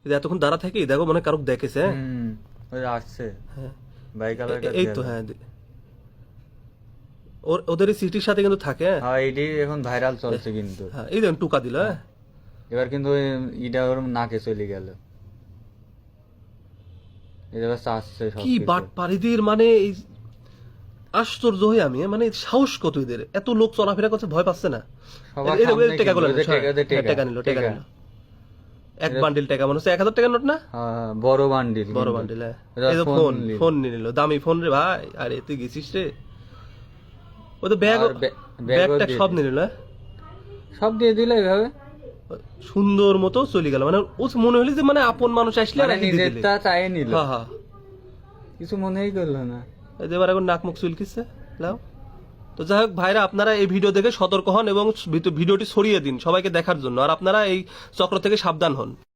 এতক্ষণ দাঁড়া থাকে দেখো মনে হয় কারো দেখেছে। ওই আসছে হ্যাঁ বাইক এই তো হ্যাঁ ওদের সিটির সাথে কিন্তু থাকে। হ্যাঁ এটি এখন ভাইরাল চলছে কিন্তু। হ্যাঁ এই দেখুন টুকা দিল। হ্যাঁ এবার কিন্তু ইটা ওর নাকে চলে গেল, এটা আসছে কি বাট পারিদের মানে আশ্চর্য হয়ে আমি মানে সাহস কত এদের, এত লোক চলাফেরা করছে ভয় পাচ্ছে না। টেকা গুলো টেকা নিল এক বান্ডিল টাকা মনে হচ্ছে 1000 টাকার নোট না, বড় বান্ডিল বড় বান্ডিল। এই তো ফোন নিয়ে নিল, দামি ফোন রে ভাই। আরে তুই গেছিস রে, ও তো ব্যাগটা সব নিয়ে নিল। সব দিয়ে দিল এইভাবে সুন্দর মতো চলে গেল, মানে ও মনে হলো যে মানে আপন মানুষ আসলে আর নিজেরটা চাই নিল। হ্যাঁ হ্যাঁ কিছু মনেই করলো না। এবার এখন নাক মুখ চুলকিচ্ছে লাও। তো যাই হোক ভাইরা, আপনারা এই ভিডিও দেখে সতর্ক হন এবং ভিডিওটি ছড়িয়ে দিন সবাইকে দেখার জন্য, আর আপনারা এই চক্র থেকে সাবধান হন।